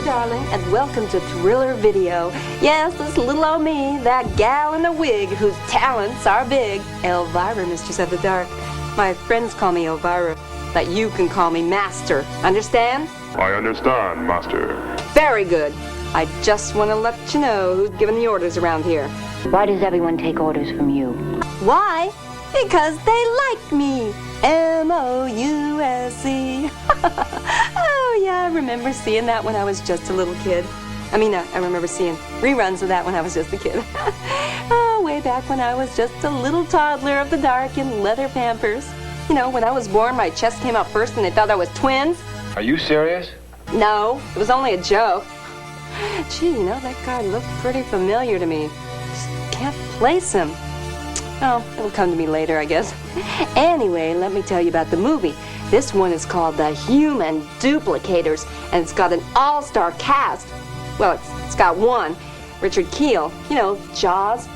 darling, and welcome to Thriller Video. Yes, this little old me, that gal in the wig whose talents are big. Elvira, Mistress of the Dark. My friends call me Elvira, but you can call me Master. Understand? I understand, Master. Very good. I just want to let you know who's giving the orders around here. Why does everyone take orders from you? Why? Because they like me. M-O-U-S-E. Oh, yeah, I remember seeing that when I was just a little kid. I remember seeing reruns of that when I was just a kid. Oh, way back when I was just a little toddler of the dark in leather pampers. You know, when I was born, my chest came out first and they thought I was twins. Are you serious? No, it was only a joke. Gee, you know, that guy looked pretty familiar to me. Just can't place him. Oh, it'll come to me later, I guess. Anyway, let me tell you about the movie. This one is called The Human Duplicators, and it's got an all-star cast. Well, it's got one, Richard Kiel. You know, Jaws.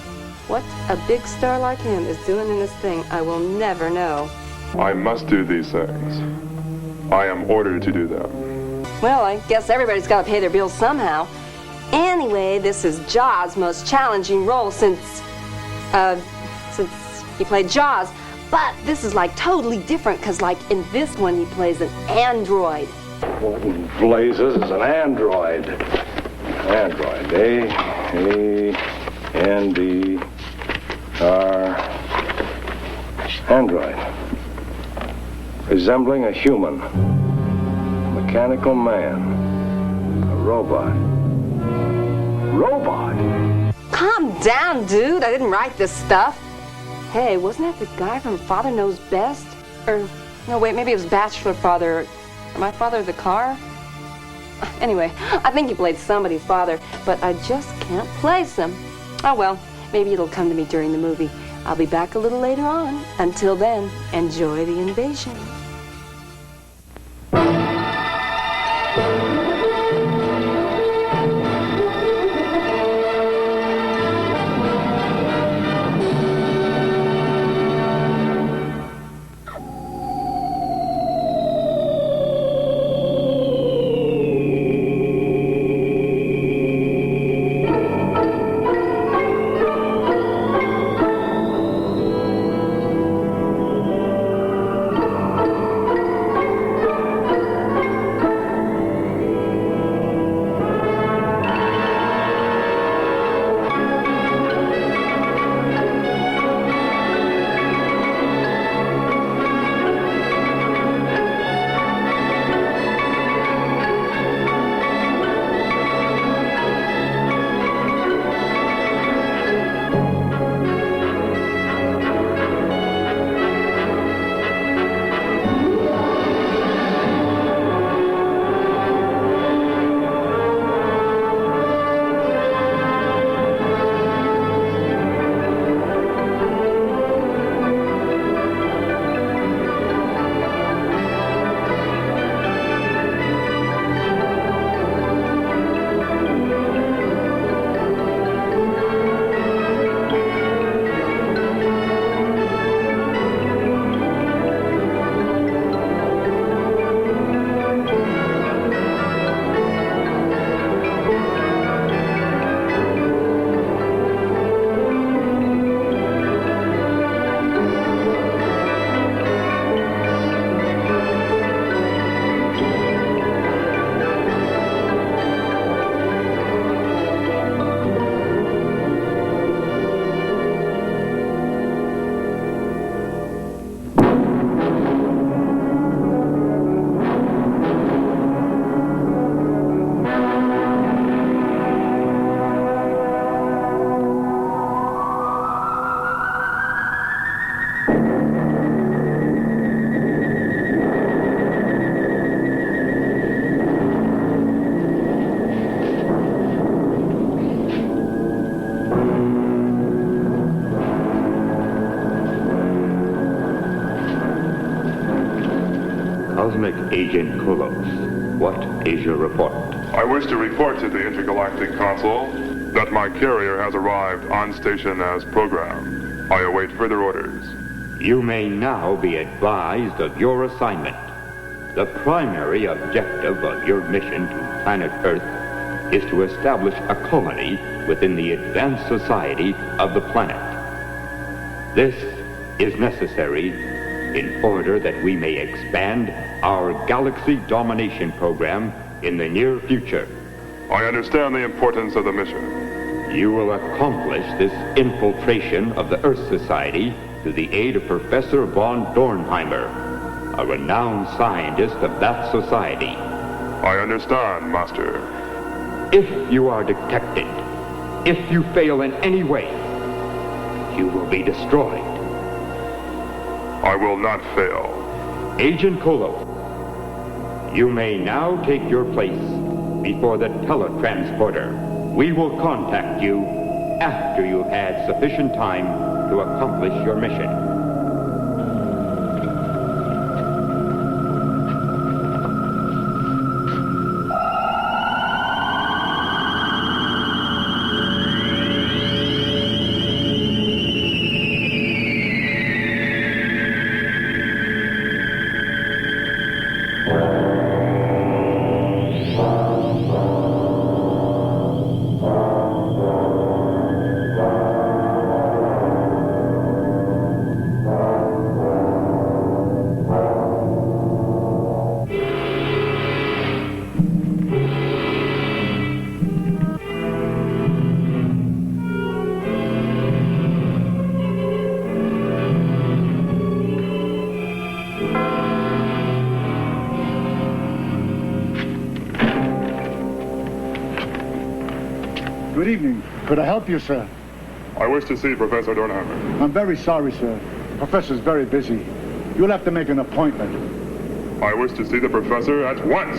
What a big star like him is doing in this thing, I will never know. I must do these things. I am ordered to do them. Well, I guess everybody's got to pay their bills somehow. Anyway, this is Jaws' most challenging role since he played Jaws. But this is like totally different because like in this one he plays an android. What in blazes is an android? Android. A-N-D-R. Android. Resembling a human. A mechanical man. A robot. Robot? Calm down, dude. I didn't write this stuff. Hey, wasn't that the guy from Father Knows Best? Or, no, wait, maybe it was Bachelor Father. Or My Father the Car? Anyway, I think he played somebody's father, but I just can't place him. Oh, well, maybe it'll come to me during the movie. I'll be back a little later on. Until then, enjoy the invasion. Cosmic Agent Kulos, what is your report? I wish to report to the Intergalactic Council that my carrier has arrived on station as programmed. I await further orders. You may now be advised of your assignment. The primary objective of your mission to planet Earth is to establish a colony within the advanced society of the planet. This is necessary in order that we may expand our galaxy domination program in the near future. I understand the importance of the mission. You will accomplish this infiltration of the Earth Society through the aid of Professor von Dornheimer, a renowned scientist of that society. I understand, Master. If you are detected, if you fail in any way, you will be destroyed. I will not fail. Agent Kolos, you may now take your place before the teletransporter. We will contact you after you've had sufficient time to accomplish your mission. Good evening. Could I help you, sir? I wish to see Professor Dornheimer. I'm very sorry, sir. The professor's very busy. You'll have to make an appointment. I wish to see the professor at once.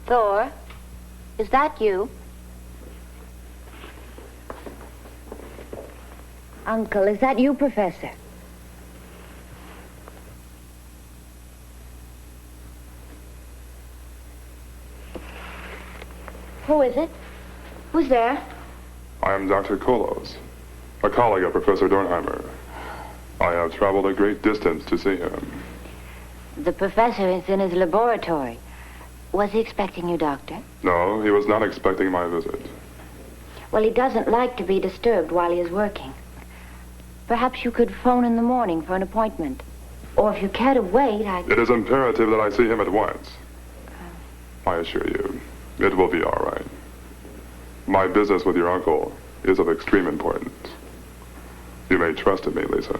Thor, is that you? Uncle, is that you, Professor? Who is it? Who's there? I am Dr. Kolos, a colleague of Professor Dornheimer. I have traveled a great distance to see him. The professor is in his laboratory. Was he expecting you, Doctor? No, he was not expecting my visit. Well, he doesn't like to be disturbed while he is working. Perhaps you could phone in the morning for an appointment. Or if you care to wait, It is imperative that I see him at once. I assure you, it will be all right. My business with your uncle is of extreme importance. You may trust in me, Lisa.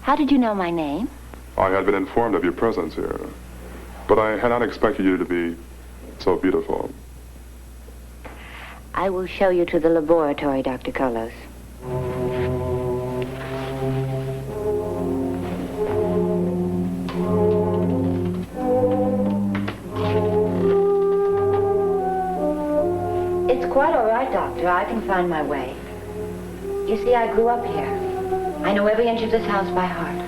How did you know my name? I had been informed of your presence here, but I had not expected you to be so beautiful. I will show you to the laboratory, Dr. Kolos. It's quite all right, Doctor. I can find my way. You see, I grew up here. I know every inch of this house by heart.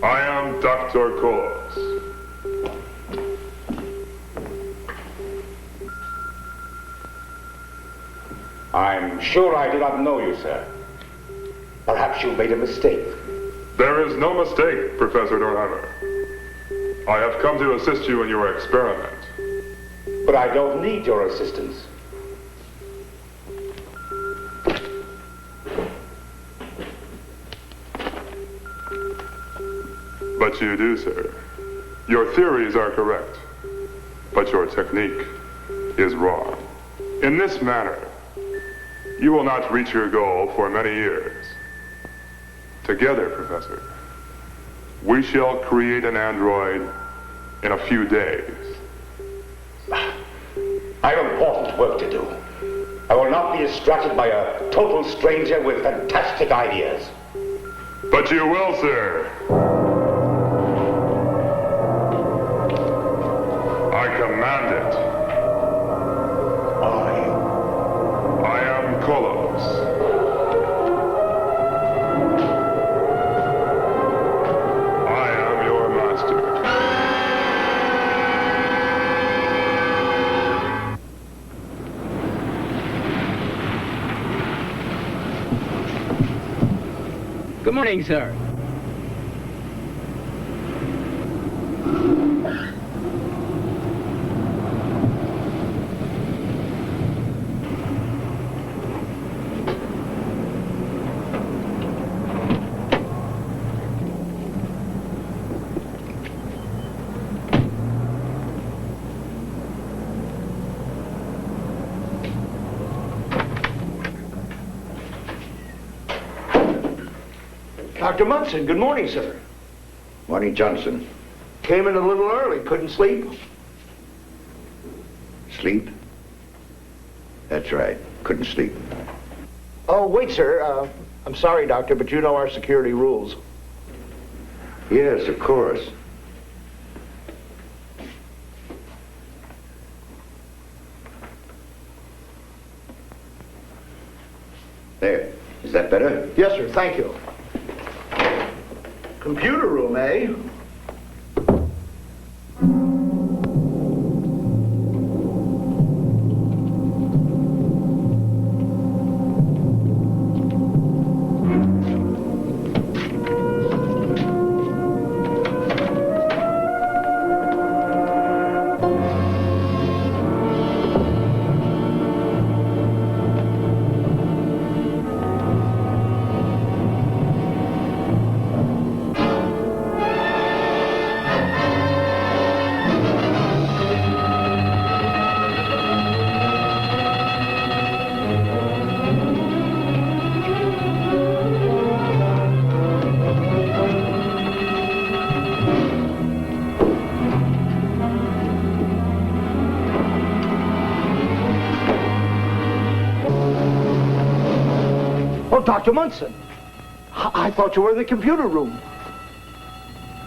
I am Dr. Kolos. I'm sure I do not know you, sir. Perhaps you made a mistake. There is no mistake, Professor Dorheimer. I have come to assist you in your experiment. But I don't need your assistance. But you do, sir. Your theories are correct, but your technique is wrong. In this manner, you will not reach your goal for many years. Together, Professor, we shall create an android in a few days. I have important work to do. I will not be distracted by a total stranger with fantastic ideas. But you will, sir. I command it. I am Kolos. I am your master. Good morning, sir. Dr. Munson, good morning, sir. Morning, Johnson. Came in a little early, couldn't sleep. Sleep? That's right. Couldn't sleep. Oh, wait, sir. I'm sorry, Doctor, but you know our security rules. Yes, of course. There. Is that better? Yes, sir, thank you. Computer room, eh? Dr. Munson, I thought you were in the computer room.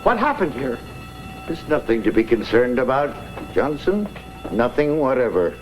What happened here? There's nothing to be concerned about, Johnson. Nothing whatever.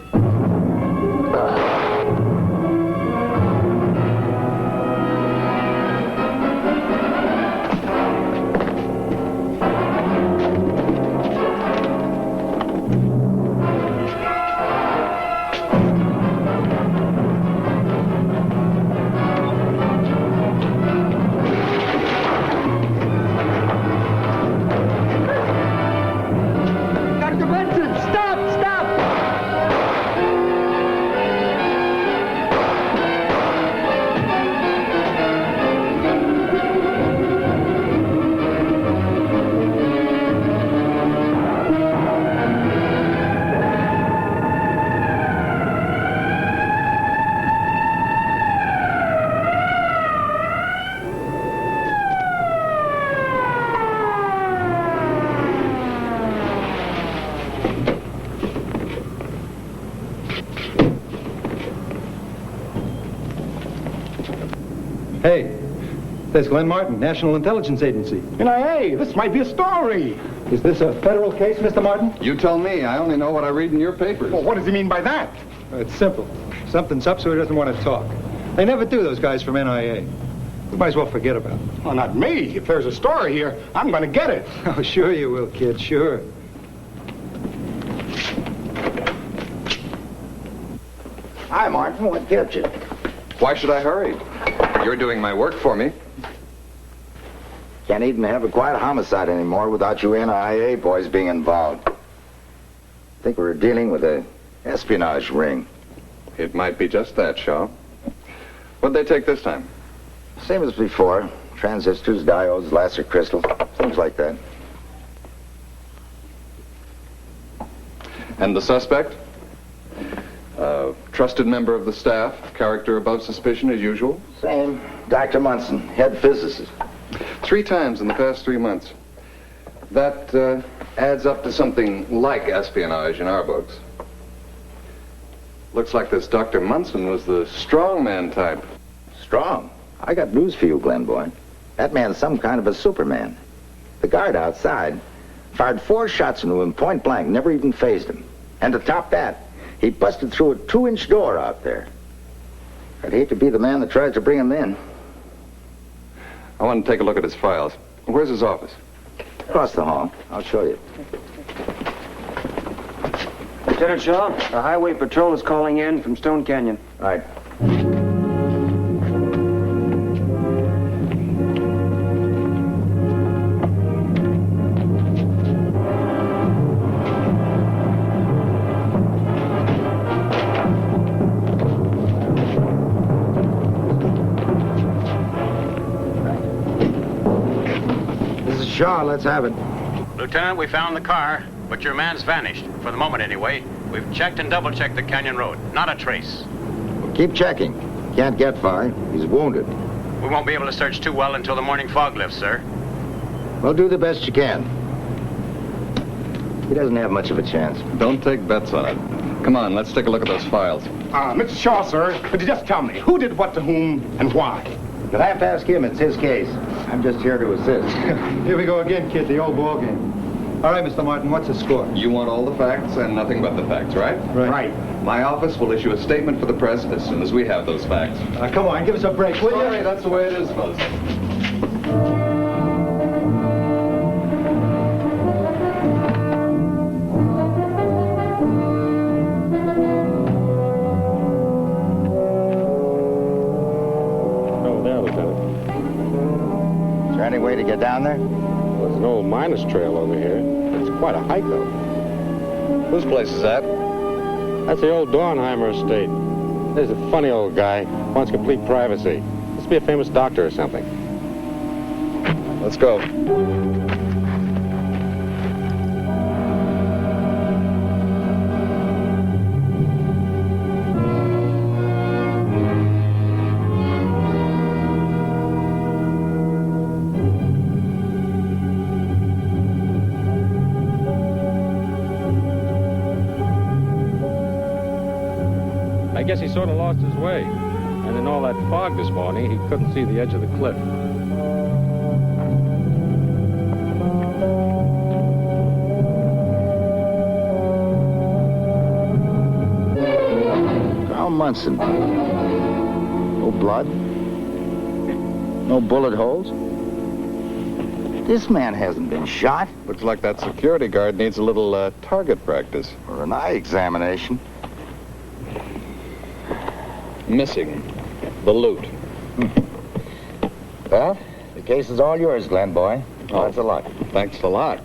Hey, there's Glenn Martin, National Intelligence Agency. NIA, this might be a story. Is this a federal case, Mr. Martin? You tell me. I only know what I read in your papers. Well, what does he mean by that? It's simple. Something's up, so he doesn't want to talk. They never do, those guys from NIA. You might as well forget about it. Well, not me. If there's a story here, I'm going to get it. Oh, sure you will, kid, sure. Hi, Martin. What kept you? Why should I hurry? You're doing my work for me. Can't even have a quiet homicide anymore without you NIA boys being involved. I think we're dealing with a espionage ring. It might be just that, Shaw. What'd they take this time? Same as before. Transistors, diodes, laser crystals, things like that. And the suspect? Trusted member of the staff, character above suspicion as usual? Same. Dr. Munson, head physicist. 3 times in the past 3 months. That adds up to something like espionage in our books. Looks like this Dr. Munson was the strongman type. Strong? I got news for you, Glenn boy. That man's some kind of a Superman. The guard outside fired 4 shots into him point blank, never even phased him. And to top that, he busted through a 2-inch door out there. I'd hate to be the man that tries to bring him in. I want to take a look at his files. Where's his office? Across the hall. I'll show you. Lieutenant Shaw, the highway patrol is calling in from Stone Canyon. Right. Shaw, let's have it. Lieutenant, we found the car, but your man's vanished. For the moment, anyway. We've checked and double-checked the canyon road. Not a trace. Well, keep checking. Can't get far. He's wounded. We won't be able to search too well until the morning fog lifts, sir. Well, do the best you can. He doesn't have much of a chance. Don't take bets on it. Come on, let's take a look at those files. Mr. Shaw, sir, could you just tell me who did what to whom and why? You'll have to ask him. It's his case. I'm just here to assist. Here we go again, kid, the old ball game. All right, Mr. Martin, what's the score? You want all the facts and nothing but the facts, right? Right. My office will issue a statement for the press as soon as we have those facts. Come on, give us a break, will you? Sorry, that's the way it is, fellas. Any way to get down there? Well, there's an old miner's trail over here. It's quite a hike, though. Whose place is that? That's the old Dornheimer estate. There's a funny old guy. Wants complete privacy. Must be a famous doctor or something. Let's go. I guess he sort of lost his way. And in all that fog this morning, he couldn't see the edge of the cliff. Carl Munson. No blood. No bullet holes. This man hasn't been shot. Looks like that security guard needs a little target practice. Or an eye examination. Missing the loot. Well, the case is all yours, Glenn boy. Lots of luck. Thanks a lot.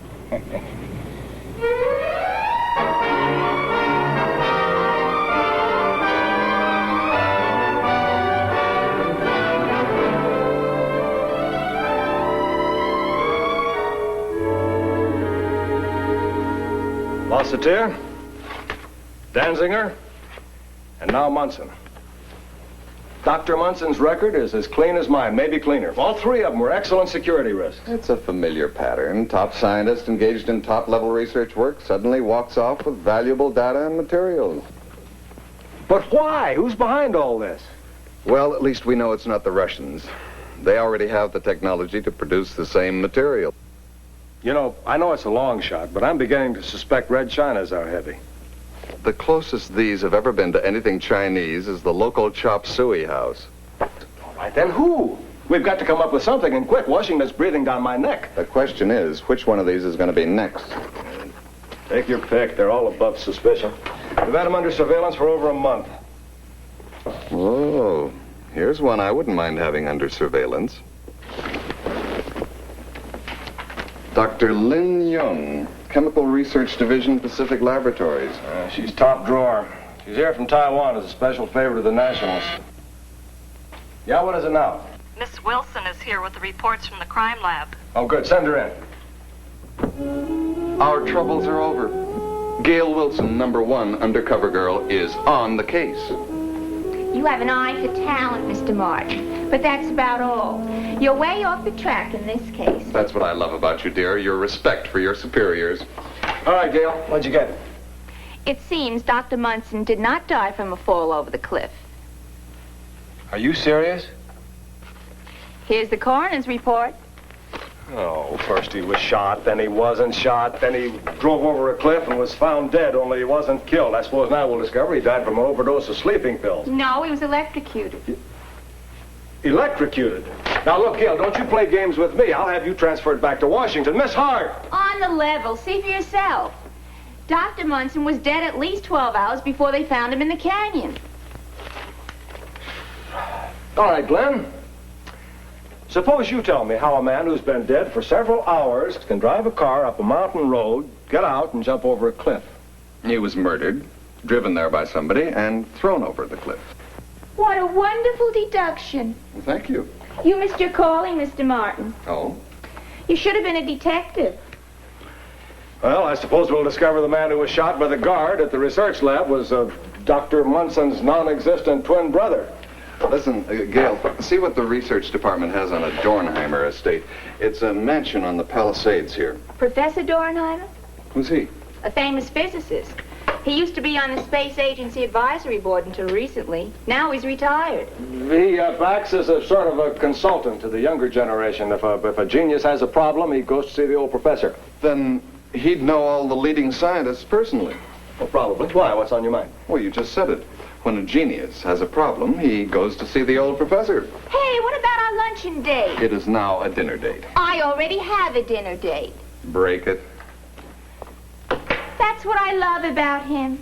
Lasseter, Danziger, and now Munson. Dr. Munson's record is as clean as mine, maybe cleaner. All 3 of them were excellent security risks. It's a familiar pattern. Top scientist engaged in top-level research work suddenly walks off with valuable data and materials. But why? Who's behind all this? Well, at least we know it's not the Russians. They already have the technology to produce the same material. You know, I know it's a long shot, but I'm beginning to suspect Red China's our heavy. The closest these have ever been to anything Chinese is the local chop suey house. All right, then who? We've got to come up with something, and quick. Washington's breathing down my neck. The question is, which one of these is going to be next? Take your pick. They're all above suspicion. We've had them under surveillance for over a month. Oh, here's one I wouldn't mind having under surveillance. Dr. Lin Young, Chemical Research Division, Pacific Laboratories. She's top drawer. She's here from Taiwan as a special favor to the Nationals. Yeah, what is it now? Miss Wilson is here with the reports from the crime lab. Oh, good. Send her in. Our troubles are over. Gail Wilson, #1 undercover girl, is on the case. You have an eye for talent, Mr. Martin, but that's about all. You're way off the track in this case. That's what I love about you, dear, your respect for your superiors. All right, Gail, what'd you get? It seems Dr. Munson did not die from a fall over the cliff. Are you serious? Here's the coroner's report. Oh, first he was shot, then he wasn't shot, then he drove over a cliff and was found dead, only he wasn't killed. I suppose now we'll discover he died from an overdose of sleeping pills. No, he was electrocuted. Electrocuted? Now, look, Gail, don't you play games with me. I'll have you transferred back to Washington. Miss Hart! On the level. See for yourself. Dr. Munson was dead at least 12 hours before they found him in the canyon. All right, Glenn. Suppose you tell me how a man who's been dead for several hours can drive a car up a mountain road, get out, and jump over a cliff. He was murdered, driven there by somebody, and thrown over the cliff. What a wonderful deduction. Well, thank you. You missed your calling, Mr. Martin. Oh? You should have been a detective. Well, I suppose we'll discover the man who was shot by the guard at the research lab was Dr. Munson's non-existent twin brother. Listen, Gail, see what the research department has on a Dornheimer estate. It's a mansion on the Palisades here. Professor Dornheimer? Who's he? A famous physicist. He used to be on the Space Agency Advisory Board until recently. Now he's retired. He acts as a sort of a consultant to the younger generation. If a genius has a problem, he goes to see the old professor. Then he'd know all the leading scientists personally. Well, probably. Why? What's on your mind? Well, you just said it. When a genius has a problem, he goes to see the old professor. Hey, what about our luncheon date? It is now a dinner date. I already have a dinner date. Break it. That's what I love about him.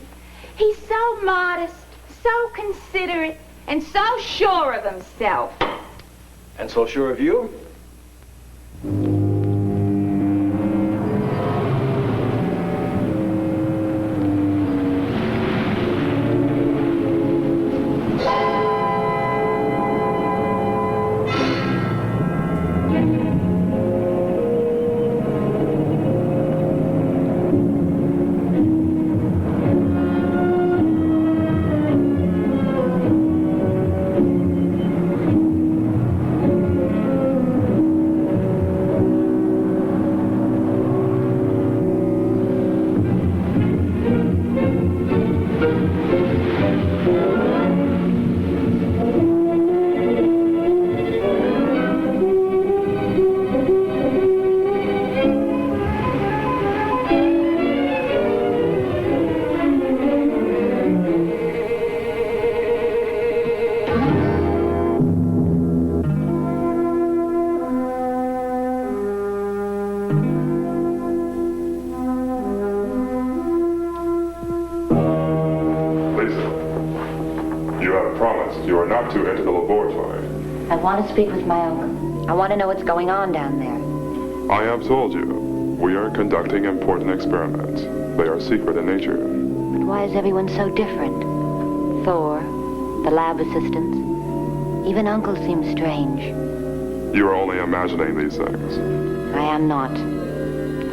He's so modest, so considerate, and so sure of himself. And so sure of you? To enter the laboratory. I want to speak with my uncle. I want to know what's going on down there. I have told you, we are conducting important experiments. They are secret in nature. But why is everyone so different? Thor, the lab assistants, even Uncle seems strange. You are only imagining these things. I am not.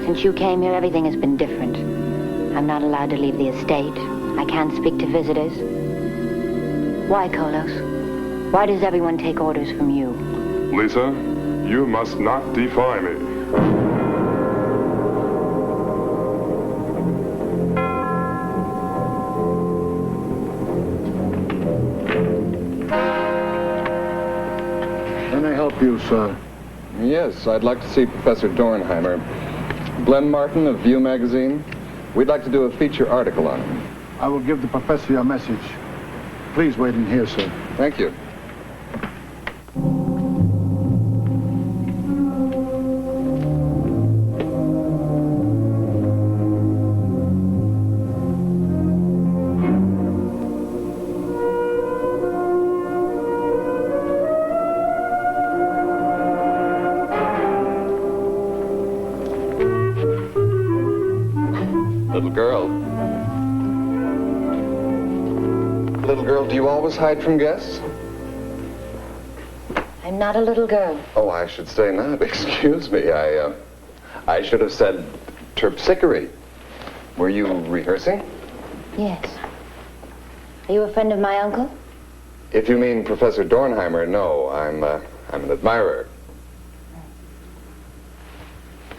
Since you came here, everything has been different. I'm not allowed to leave the estate. I can't speak to visitors. Why, Kolos? Why does everyone take orders from you? Lisa, you must not defy me. Can I help you, sir? Yes, I'd like to see Professor Dornheimer. Glenn Martin of View magazine. We'd like to do a feature article on him. I will give the professor your message. Please wait in here, sir. Thank you. Little girl. Little girl, do you always hide from guests? I'm not a little girl. Oh, I should say not. Excuse me. I should have said terpsichore. Were you rehearsing? Yes. Are you a friend of my uncle? If you mean Professor Dornheimer, no. I'm an admirer.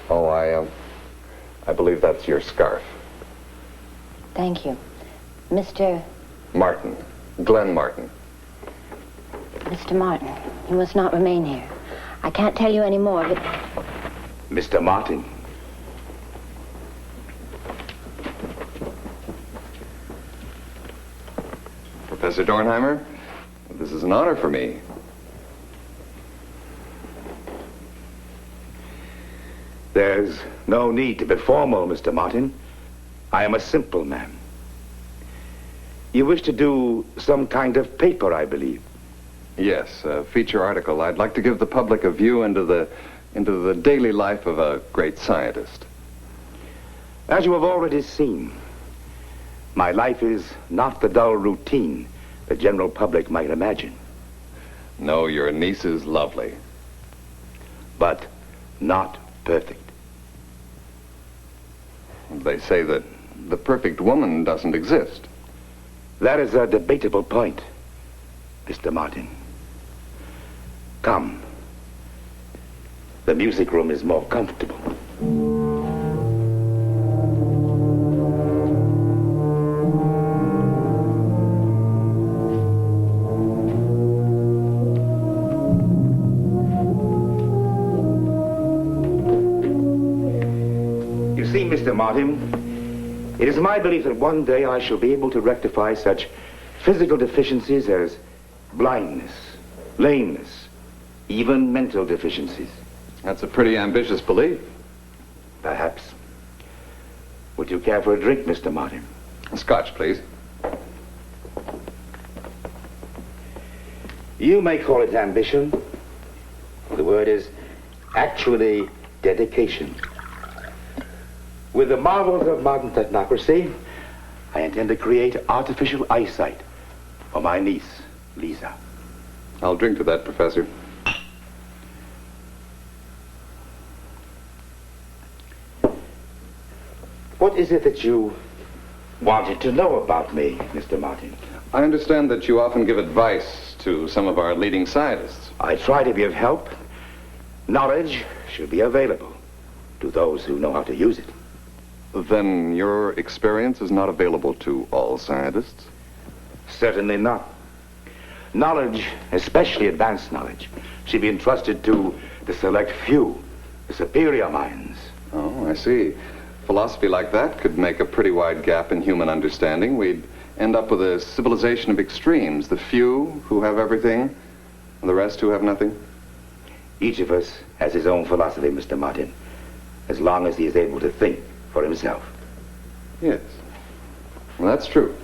Oh, I believe that's your scarf. Thank you. Mr. Martin. Glenn Martin. Mr. Martin, you must not remain here. I can't tell you any more, but... Mr. Martin. Professor Dornheimer, this is an honor for me. There's no need to be formal, Mr. Martin. I am a simple man. You wish to do some kind of paper, I believe. Yes, a feature article. I'd like to give the public a view into the daily life of a great scientist. As you have already seen, my life is not the dull routine the general public might imagine. No, your niece is lovely. But not perfect. They say that the perfect woman doesn't exist. That is a debatable point, Mr. Martin. Come. The music room is more comfortable. You see, Mr. Martin, it is my belief that one day I shall be able to rectify such physical deficiencies as blindness, lameness, even mental deficiencies. That's a pretty ambitious belief. Perhaps. Would you care for a drink, Mr. Martin? A scotch, please. You may call it ambition. The word is actually dedication. With the marvels of modern technocracy, I intend to create artificial eyesight for my niece, Lisa. I'll drink to that, Professor. What is it that you wanted to know about me, Mr. Martin? I understand that you often give advice to some of our leading scientists. I try to be of help. Knowledge should be available to those who know how to use it. Then your experience is not available to all scientists? Certainly not. Knowledge, especially advanced knowledge, should be entrusted to the select few, the superior minds. Oh, I see. Philosophy like that could make a pretty wide gap in human understanding. We'd end up with a civilization of extremes. The few who have everything, and the rest who have nothing. Each of us has his own philosophy, Mr. Martin, as long as he is able to think for himself. Yes. Well, that's true.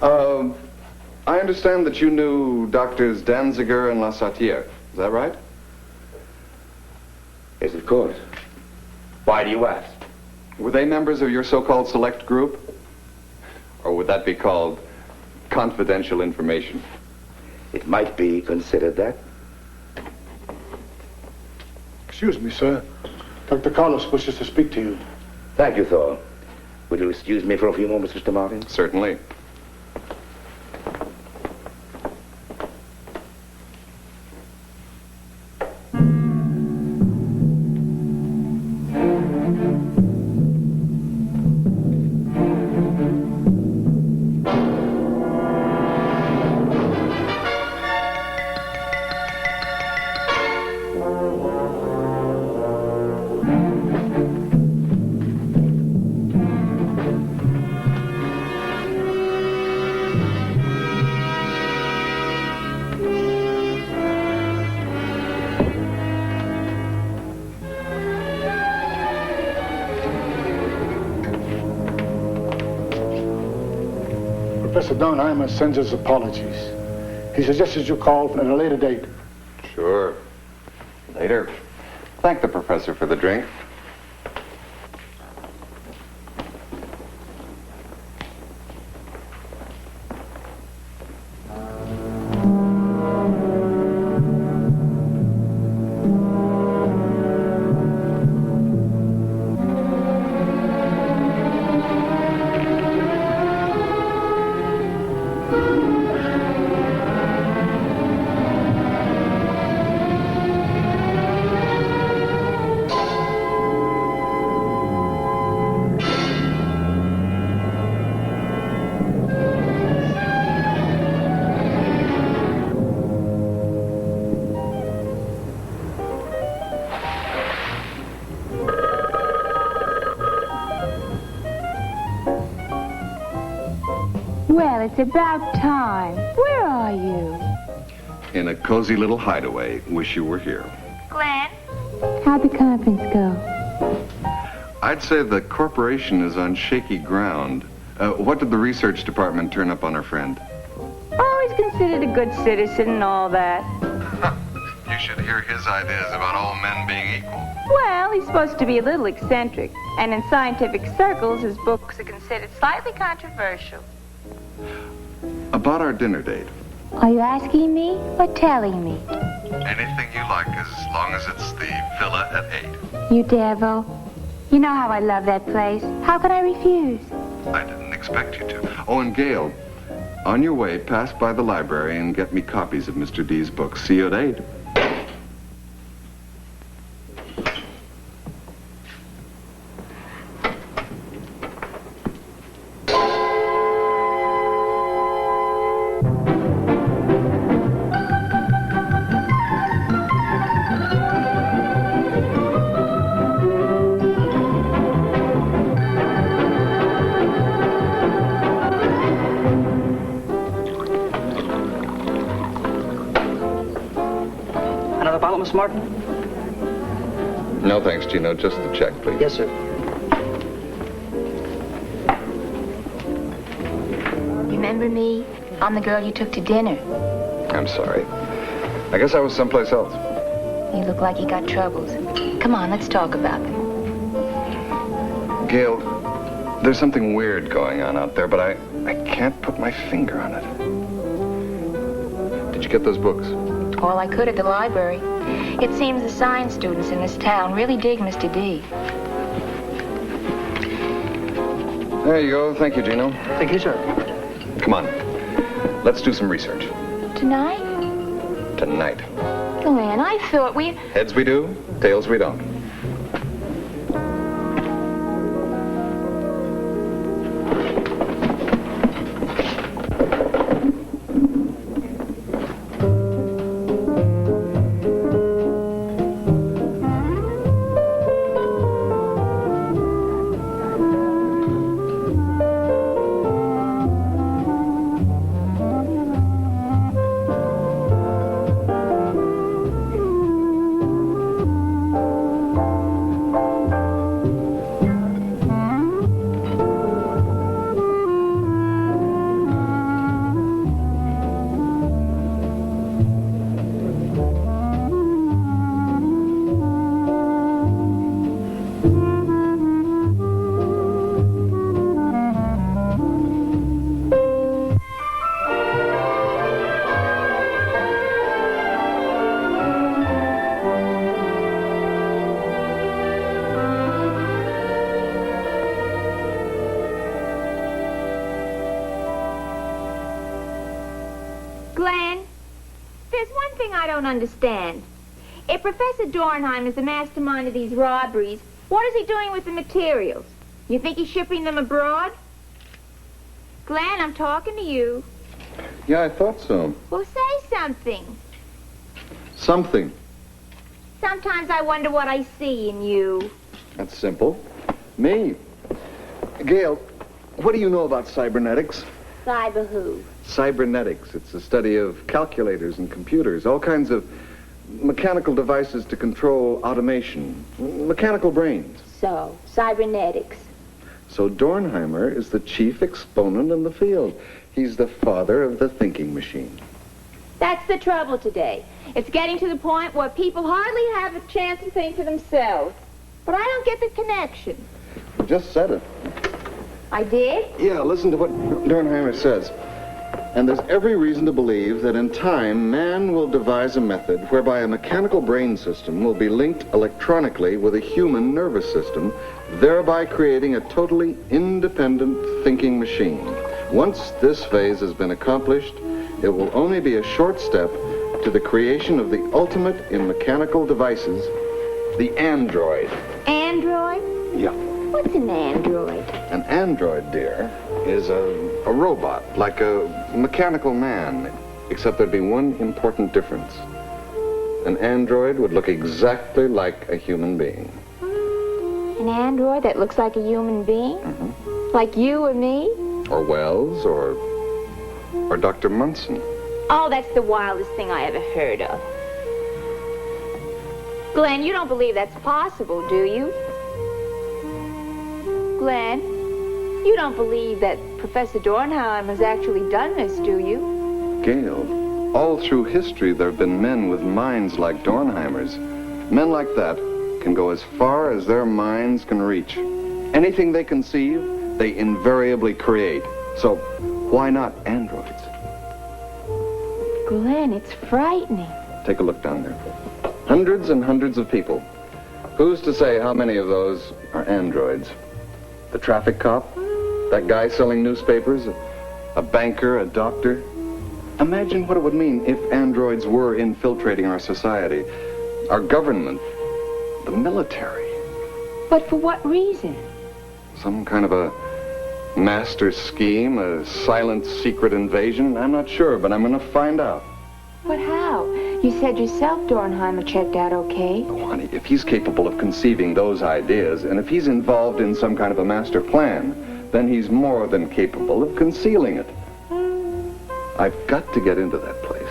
I understand that you knew Doctors Danziger and La Sautière. Is that right? Yes, of course. Why do you ask? Were they members of your so-called select group? Or would that be called confidential information? It might be considered that. Excuse me, sir. Dr. Carlos wishes to speak to you. Thank you, Thor. Would you excuse me for a few moments, Mr. Martin? Certainly. Professor Dornheimer sends his apologies. He suggests you call at a later date. Sure. Later. Thank the professor for the drink. Well, it's about time. Where are you? In a cozy little hideaway. Wish you were here. Glenn? How'd the conference go? I'd say the corporation is on shaky ground. What did the research department turn up on our friend? Always considered a good citizen and all that. You should hear his ideas about all men being equal. Well, he's supposed to be a little eccentric, and in scientific circles, his books are considered slightly controversial. About our dinner date. Are you asking me or telling me? Anything you like, as long as it's the villa at 8. You devil. You know how I love that place. How could I refuse? I didn't expect you to. Oh, and Gail, on your way, pass by the library and get me copies of Mr. D's books. See you at 8. Miss Martin? No, thanks, Gino. Just the check, please. Yes, sir. Remember me? I'm the girl you took to dinner. I'm sorry. I guess I was someplace else. You look like you got troubles. Come on, let's talk about them. Gail, there's something weird going on out there, but I can't put my finger on it. Did you get those books? All I could at the library. It seems the science students in this town really dig Mr. D. There you go. Thank you, Gino. Thank you, sir. Come on. Let's do some research. Tonight? Tonight. Glenn, I thought we... Heads we do, tails we don't. Understand. If Professor Dornheim is the mastermind of these robberies, what is he doing with the materials? You think he's shipping them abroad? Glenn, I'm talking to you. Yeah, I thought so. Well, say something. Something. Sometimes I wonder what I see in you. That's simple. Me. Gail, what do you know about cybernetics? Cyber who? Cybernetics. It's the study of calculators and computers, all kinds of mechanical devices to control automation, mechanical brains. So, cybernetics. So Dornheimer is the chief exponent in the field. He's the father of the thinking machine. That's the trouble today. It's getting to the point where people hardly have a chance to think for themselves. But I don't get the connection. You just said it. I did? Yeah, listen to what Dornheimer says. And there's every reason to believe that in time, man will devise a method whereby a mechanical brain system will be linked electronically with a human nervous system, thereby creating a totally independent thinking machine. Once this phase has been accomplished, it will only be a short step to the creation of the ultimate in mechanical devices, the android. Android? Yeah. What's an android? An android, dear, is a robot, like a mechanical man, except there'd be one important difference. An android would look exactly like a human being. An android that looks like a human being? Mm-hmm. Like you or me? Or Wells, or Or Dr. Munson? Oh, that's the wildest thing I ever heard of. Glenn, you don't believe that's possible, do you? Glenn, you don't believe that Professor Dornheim has actually done this, do you? Gail, all through history there have been men with minds like Dornheimer's. Men like that can go as far as their minds can reach. Anything they conceive, they invariably create. So why not androids? Glenn, it's frightening. Take a look down there. Hundreds and hundreds of people. Who's to say how many of those are androids? The traffic cop? That guy selling newspapers? A banker? A doctor? Imagine what it would mean if androids were infiltrating our society, our government, the military. But for what reason? Some kind of a master scheme, a silent secret invasion? I'm not sure, but I'm going to find out. But how? You said yourself Dornheimer checked out okay. Oh, honey, if he's capable of conceiving those ideas, and if he's involved in some kind of a master plan, then he's more than capable of concealing it. I've got to get into that place.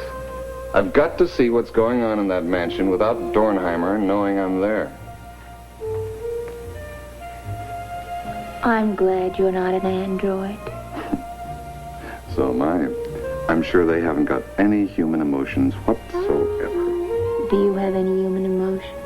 I've got to see what's going on in that mansion without Dornheimer knowing I'm there. I'm glad you're not an android. So am I. I'm sure they haven't got any human emotions whatsoever. Do you have any human emotion?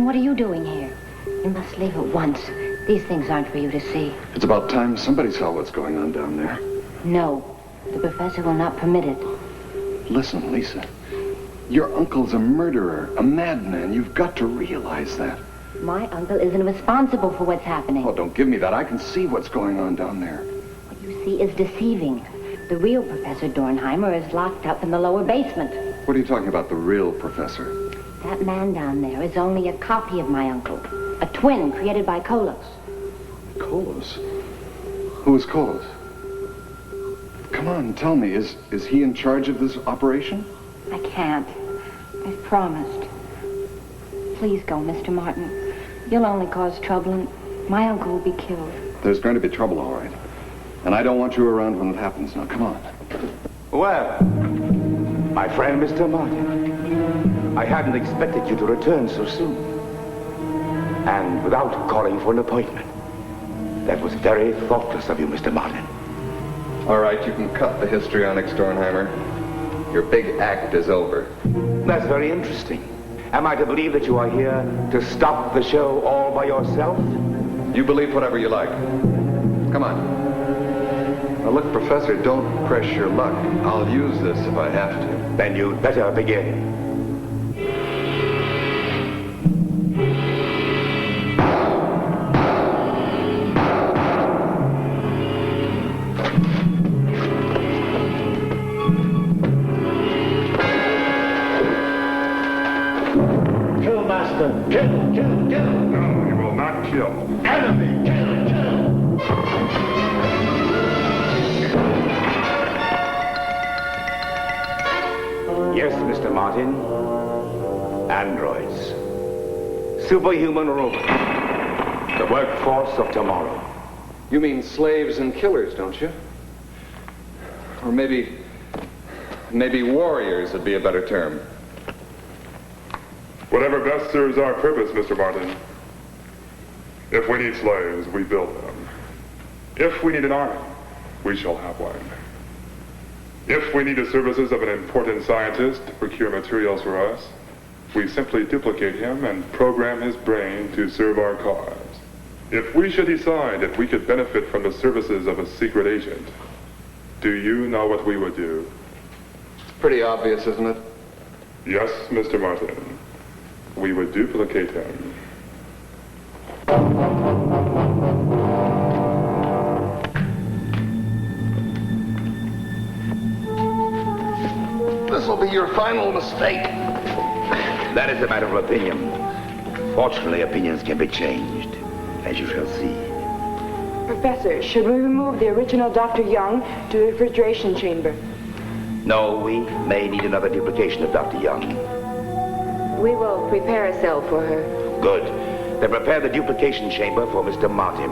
Then what are you doing here? You must leave at once. These things aren't for you to see. It's about time somebody saw what's going on down there. No, the professor will not permit it. Listen, Lisa. Your uncle's a murderer, a madman. You've got to realize that. My uncle isn't responsible for what's happening. Oh, don't give me that. I can see what's going on down there. What you see is deceiving. The real Professor Dornheimer is locked up in the lower basement. What are you talking about, the real professor? That man down there is only a copy of my uncle. A twin created by Kolos. Kolos? Who is Kolos? Come on, tell me, is he in charge of this operation? I can't. I've promised. Please go, Mr. Martin. You'll only cause trouble, and my uncle will be killed. There's going to be trouble, all right. And I don't want you around when it happens. Now, come on. Well, my friend, Mr. Martin, I hadn't expected you to return so soon. And without calling for an appointment. That was very thoughtless of you, Mr. Martin. All right, you can cut the histrionics, Dornheimer. Your big act is over. That's very interesting. Am I to believe that you are here to stop the show all by yourself? You believe whatever you like. Come on. Now look, Professor, don't press your luck. I'll use this if I have to. Then you'd better begin. Kill, kill, kill. No, you will not kill. Enemy, kill, kill. Yes, Mr. Martin. Androids. Superhuman robots. The workforce of tomorrow. You mean slaves and killers, don't you? Or maybe warriors would be a better term. Whatever best serves our purpose, Mr. Martin. If we need slaves, we build them. If we need an army, we shall have one. If we need the services of an important scientist to procure materials for us, we simply duplicate him and program his brain to serve our cause. If we should decide that we could benefit from the services of a secret agent, do you know what we would do? It's pretty obvious, isn't it? Yes, Mr. Martin. We would duplicate him. This will be your final mistake. That is a matter of opinion. Fortunately, opinions can be changed, as you shall see. Professor, should we remove the original Dr. Young to the refrigeration chamber? No, we may need another duplication of Dr. Young. We will prepare a cell for her. Good. Then prepare the duplication chamber for Mr. Martin.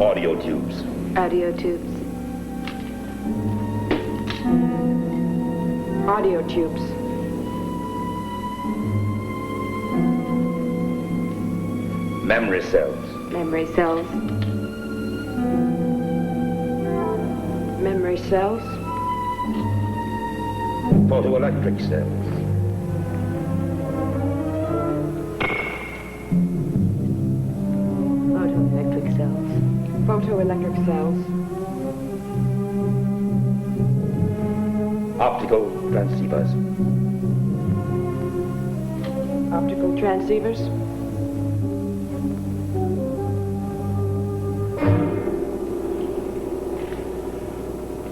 Audio tubes. Audio tubes. Audio tubes. Memory cells. Memory cells. Memory cells. Photoelectric cells. Photoelectric cells. Photoelectric cells. Optical transceivers. Optical transceivers.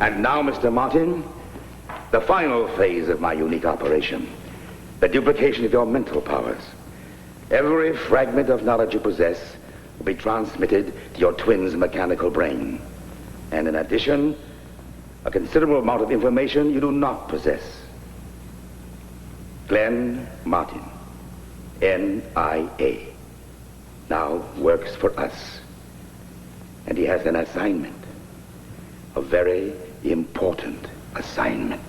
And now, Mr. Martin, the final phase of my unique operation. The duplication of your mental powers. Every fragment of knowledge you possess will be transmitted to your twin's mechanical brain. And in addition, a considerable amount of information you do not possess. Glenn Martin, N.I.A., now works for us. And he has an assignment, a very important assignment.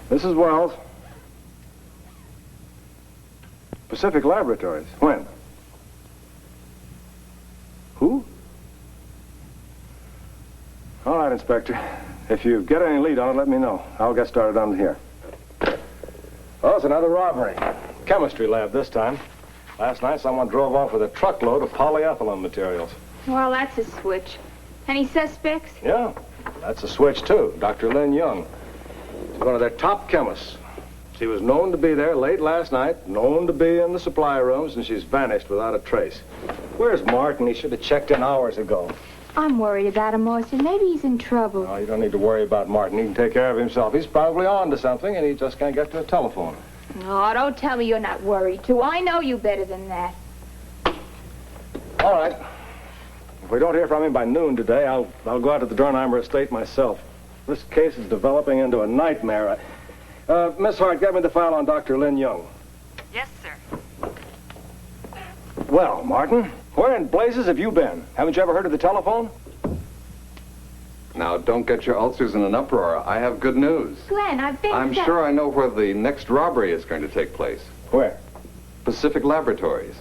Mrs. Wells. Pacific Laboratories. When? Who? All right, Inspector. If you get any lead on it, let me know. I'll get started on it here. Oh, it's another robbery. Chemistry lab this time. Last night, someone drove off with a truckload of polyethylene materials. Well, that's a switch. Any suspects? Yeah, that's a switch, too. Dr. Lin Young. She's one of their top chemists. She was known to be there late last night, known to be in the supply rooms, and she's vanished without a trace. Where's Martin? He should have checked in hours ago. I'm worried about him, Austin. Maybe he's in trouble. Oh, you don't need to worry about Martin. He can take care of himself. He's probably on to something, and he just can't get to a telephone. No, don't tell me you're not worried, too. I know you better than that. All right. If we don't hear from him by noon today, I'll go out to the Dornheimer estate myself. This case is developing into a nightmare. Miss Hart, get me the file on Dr. Lin Young. Yes, sir. Well, Martin, where in blazes have you been? Haven't you ever heard of the telephone? Now, don't get your ulcers in an uproar. I have good news. Glenn, I've been... I'm sure I know where the next robbery is going to take place. Where? Pacific Laboratories.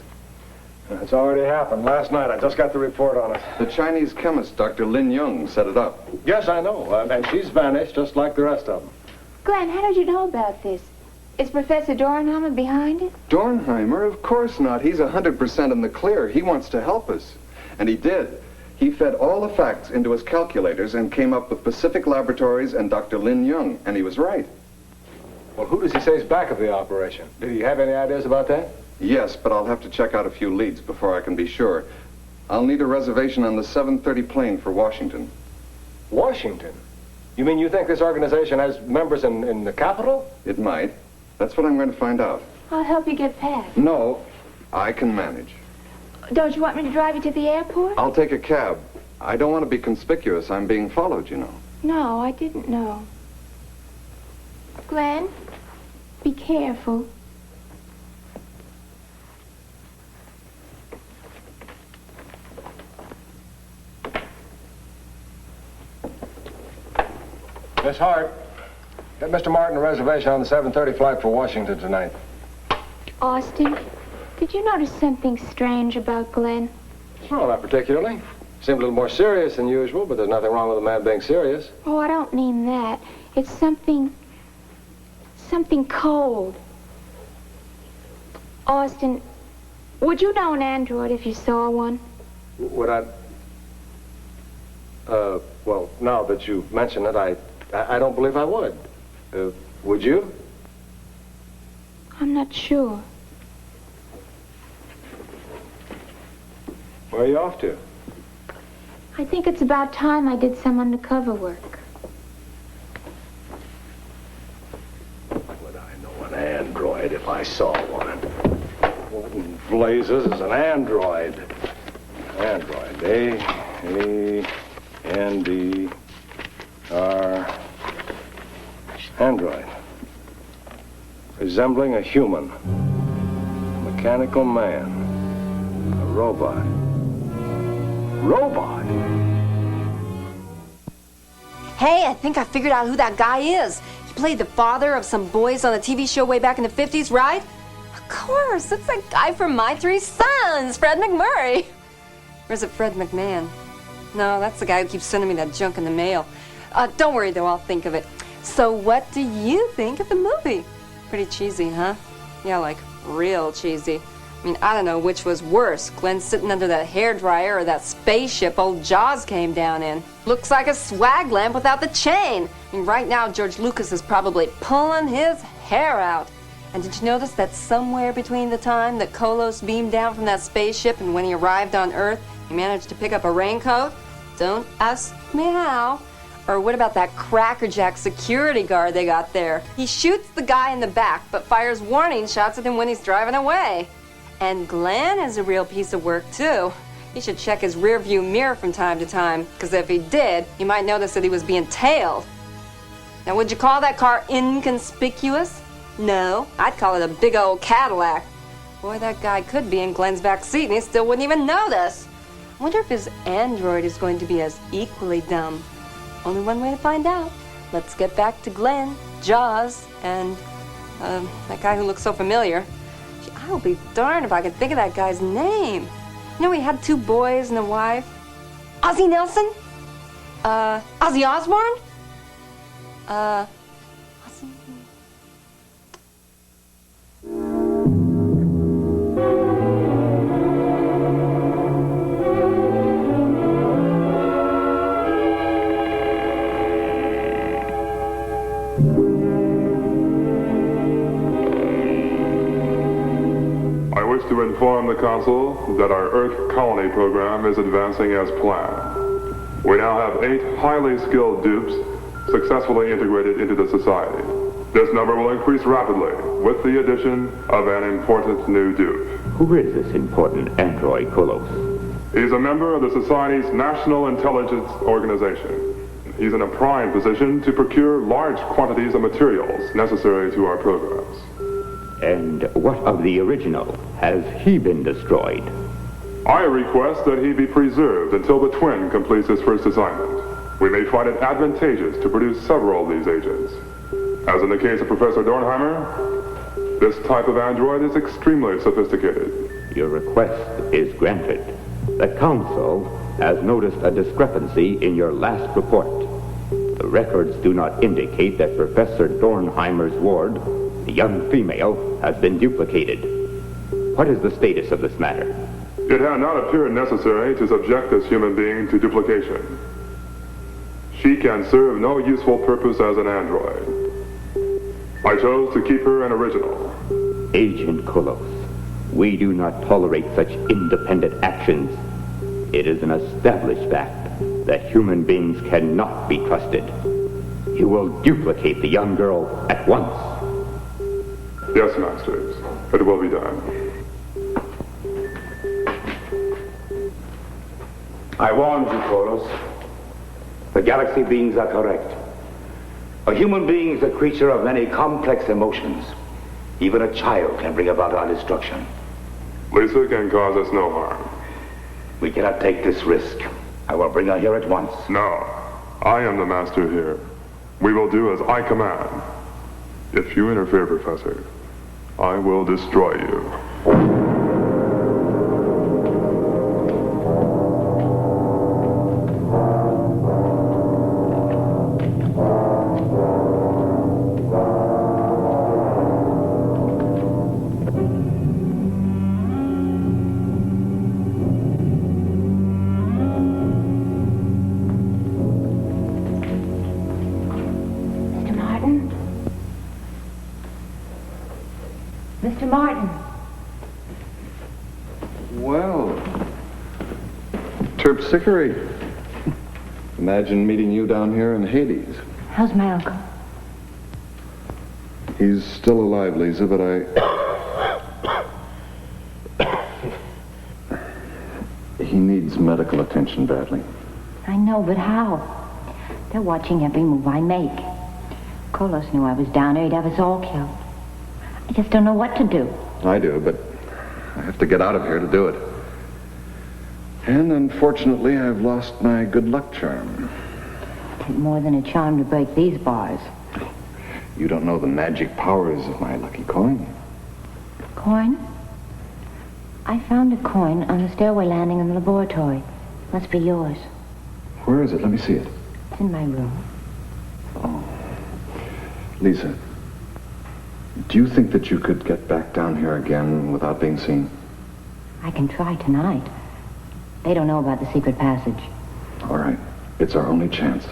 It's already happened. Last night, I just got the report on it. The Chinese chemist, Dr. Lin Young, set it up. Yes, I know. And she's vanished just like the rest of them. Glenn, how did you know about this? Is Professor Dornheimer behind it? Dornheimer? Of course not. He's 100% in the clear. He wants to help us. And he did. He fed all the facts into his calculators and came up with Pacific Laboratories and Dr. Lin Young. And he was right. Well, who does he say is back of the operation? Did he have any ideas about that? Yes, but I'll have to check out a few leads before I can be sure. I'll need a reservation on the 7:30 plane for Washington. Washington? You mean you think this organization has members in the capital? It might. That's what I'm going to find out. I'll help you get past. No, I can manage. Don't you want me to drive you to the airport? I'll take a cab. I don't want to be conspicuous. I'm being followed, you know. No, I didn't know. Glenn, be careful. Miss Hart, get Mr. Martin a reservation on the 7:30 flight for Washington tonight. Austin, did you notice something strange about Glenn? Well, not particularly. Seemed a little more serious than usual, but there's nothing wrong with a man being serious. Oh, I don't mean that. It's something cold. Austin, would you know an android if you saw one? Would I? Well, now that you mention it, I don't believe I would. Would you? I'm not sure. Where are you off to? I think it's about time I did some undercover work. Would I know an android if I saw one? What in blazes is an android? Android. A-N-D-R... Android. Resembling a human. A mechanical man. A robot. robot? Hey, I think I figured out who that guy is. He played the father of some boys on a TV show way back in the 50s, right? Of course, it's that guy from My Three Sons, Fred McMurray. Or is it Fred McMahon? No, that's the guy who keeps sending me that junk in the mail. Don't worry, though, I'll think of it. So what do you think of the movie? Pretty cheesy, huh? Yeah, like real cheesy. I mean, I don't know which was worse, Glenn sitting under that hairdryer or that spaceship old Jaws came down in. Looks like a swag lamp without the chain. I mean, right now, George Lucas is probably pulling his hair out. And did you notice that somewhere between the time that Kolos beamed down from that spaceship and when he arrived on Earth, he managed to pick up a raincoat? Don't ask me how. Or what about that crackerjack security guard they got there? He shoots the guy in the back, but fires warning shots at him when he's driving away. And Glenn is a real piece of work, too. He should check his rearview mirror from time to time, because if he did, he might notice that he was being tailed. Now, would you call that car inconspicuous? No, I'd call it a big old Cadillac. Boy, that guy could be in Glenn's back seat, and he still wouldn't even notice. I wonder if his android is going to be as equally dumb. Only one way to find out. Let's get back to Glenn, Jaws, and that guy who looks so familiar. I'll be darned if I could think of that guy's name. You know, he had 2 boys and a wife. Ozzie Nelson? Ozzy Osbourne? To inform the Council that our Earth colony program is advancing as planned. We now have 8 highly skilled dupes successfully integrated into the society. This number will increase rapidly with the addition of an important new dupe. Who is this important android, Kolos? He's a member of the Society's National Intelligence Organization. He's in a prime position to procure large quantities of materials necessary to our programs. And what of the original? Has he been destroyed? I request that he be preserved until the twin completes his first assignment. We may find it advantageous to produce several of these agents. As in the case of Professor Dornheimer, this type of android is extremely sophisticated. Your request is granted. The Council has noticed a discrepancy in your last report. The records do not indicate that Professor Dornheimer's ward, the young female, has been duplicated. What is the status of this matter? It had not appeared necessary to subject this human being to duplication. She can serve no useful purpose as an android. I chose to keep her an original. Agent Kolos, we do not tolerate such independent actions. It is an established fact that human beings cannot be trusted. You will duplicate the young girl at once. Yes, Masters. It will be done. I warned you, Kolos. The galaxy beings are correct. A human being is a creature of many complex emotions. Even a child can bring about our destruction. Lisa can cause us no harm. We cannot take this risk. I will bring her here at once. No. I am the master here. We will do as I command. If you interfere, Professor, I will destroy you. Mr. Martin. Well, Terpsichore. Imagine meeting you down here in Hades. How's my uncle? He's still alive, Lisa, but he needs medical attention badly. I know, but how? They're watching every move I make. Kolos knew I was down there. He'd have us all killed. I just don't know what to do. I do, but I have to get out of here to do it. And unfortunately, I've lost my good luck charm. More than a charm to break these bars. You don't know the magic powers of my lucky coin. Coin? I found a coin on the stairway landing in the laboratory. Must be yours. Where is it? Let me see it. It's in my room. Oh. Lisa, do you think that you could get back down here again without being seen? I can try tonight. They don't know about the secret passage. All right. It's our only chance.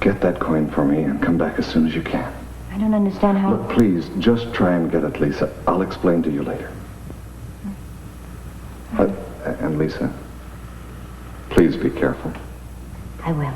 Get that coin for me and come back as soon as you can. I don't understand how... Look, please, just try and get it, Lisa. I'll explain to you later. And Lisa, please be careful. I will.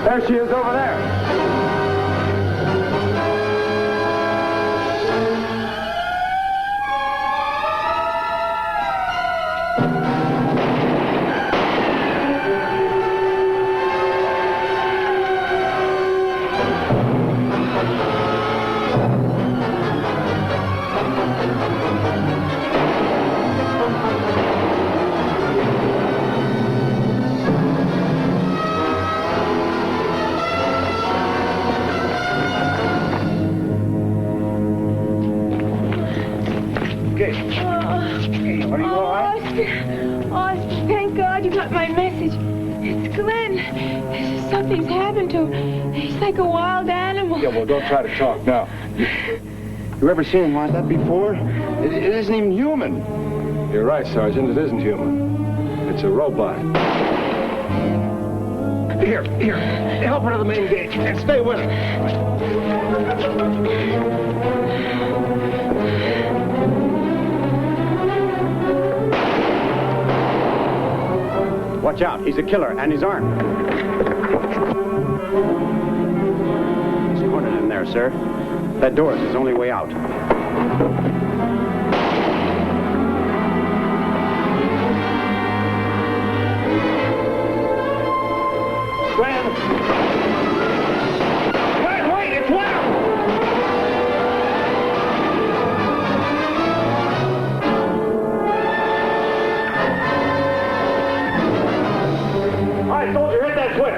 There she is over there. Thank God you got my message. It's Glenn. Something's happened to him. He's like a wild animal. Yeah, well, don't try to talk now. You ever seen him like that before? It isn't even human. You're right, Sergeant. It isn't human. It's a robot. Here. Help her to the main gate and stay with her. Watch out, he's a killer, and he's armed. He's cornered in there, sir. That door is his only way out. Glenn! Glenn, wait! It's loud! All right, soldier, hit that switch.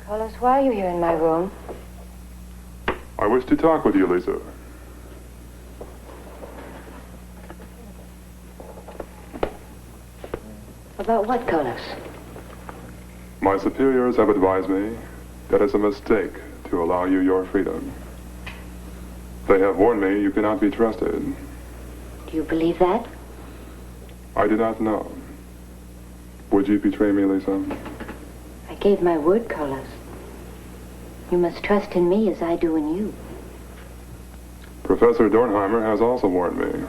Carlos, why are you here in my room? I wish to talk with you, Lisa. About what, Carlos? My superiors have advised me that it's a mistake to allow you your freedom. They have warned me you cannot be trusted. Do you believe that? I do not know. Would you betray me, Lisa? I gave my word, Carlos. You must trust in me as I do in you. Professor Dornheimer has also warned me.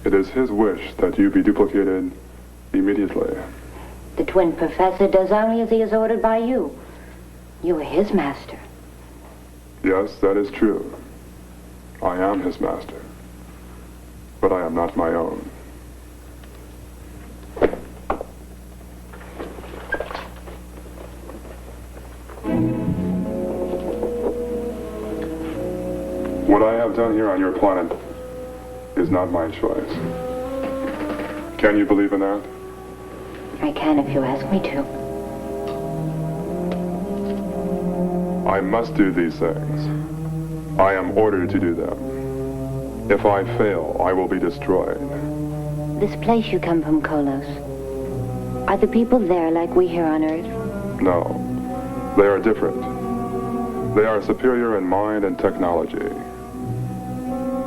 It is his wish that you be duplicated immediately. The twin professor does only as he is ordered by you. You are his master. Yes, that is true. I am his master. But I am not my own. What I have done here on your planet is not my choice. Can you believe in that? I can if you ask me to. I must do these things. I am ordered to do them. If I fail, I will be destroyed. This place you come from, Carlos, are the people there like we here on Earth? No, they are different. They are superior in mind and technology.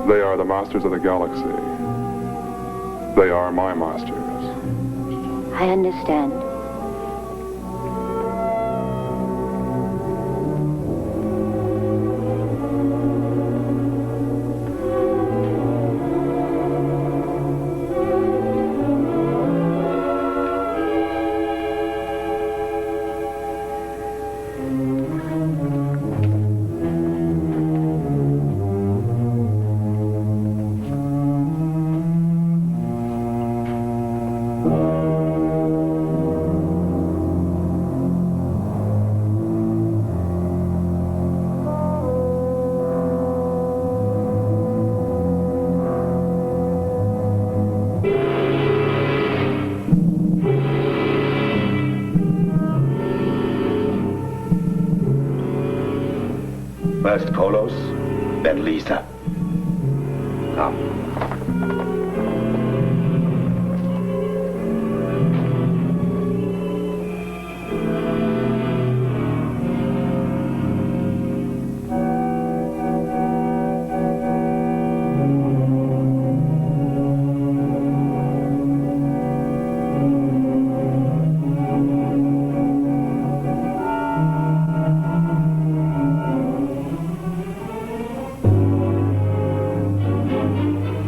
They are the masters of the galaxy. They are my masters. I understand. First Carlos, then Lisa. Come.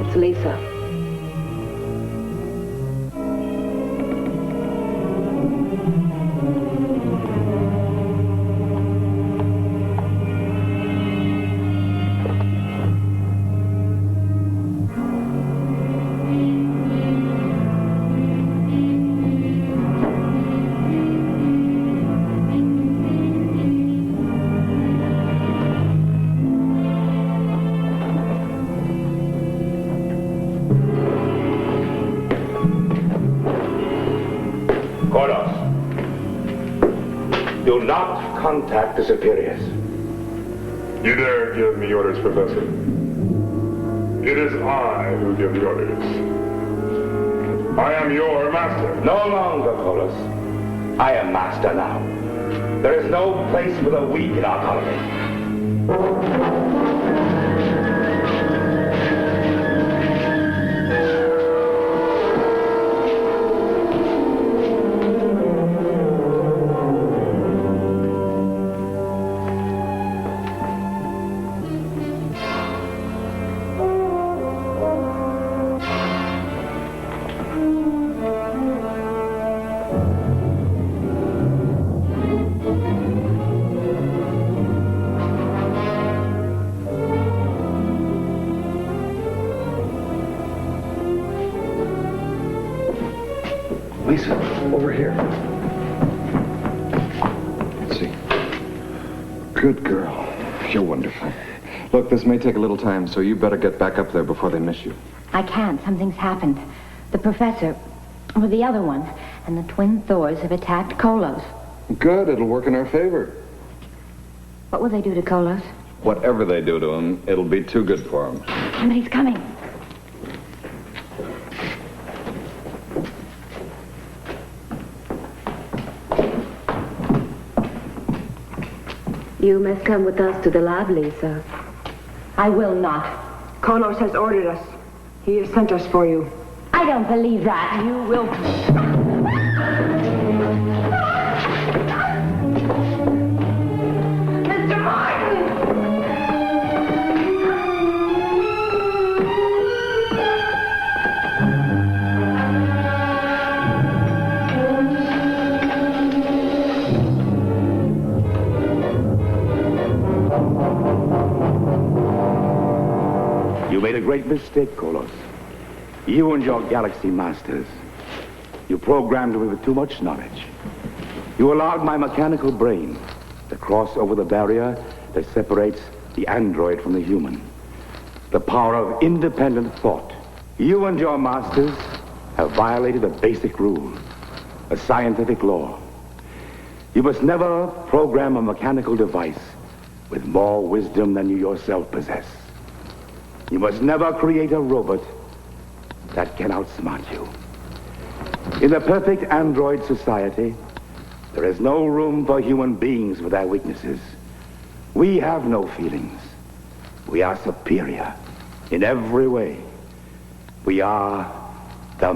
It's Lisa. Do not contact the superiors. You dare give me orders, Professor? It is I who give the orders. I am your master. No longer, Colos. I am master now. There is no place for the weak in our colony. Lisa, over here. Let's see. Good girl. You're wonderful. Look, this may take a little time, so you better get back up there before they miss you. I can't. Something's happened. The professor, or the other one, and the twin Thors have attacked Kolos. Good, it'll work in our favor. What will they do to Kolos? Whatever they do to him, it'll be too good for him. Somebody's coming. You must come with us to the lab, Lisa. I will not. Kolos has ordered us. He has sent us for you. I don't believe that. You will. Mr. Martin! You made a great mistake, Kolos. You and your galaxy masters. You programmed me with too much knowledge. You allowed my mechanical brain to cross over the barrier that separates the android from the human. The power of independent thought. You and your masters have violated a basic rule, a scientific law. You must never program a mechanical device with more wisdom than you yourself possess. You must never create a robot that can outsmart you. In the perfect android society, there is no room for human beings with their weaknesses. We have no feelings. We are superior in every way. We are the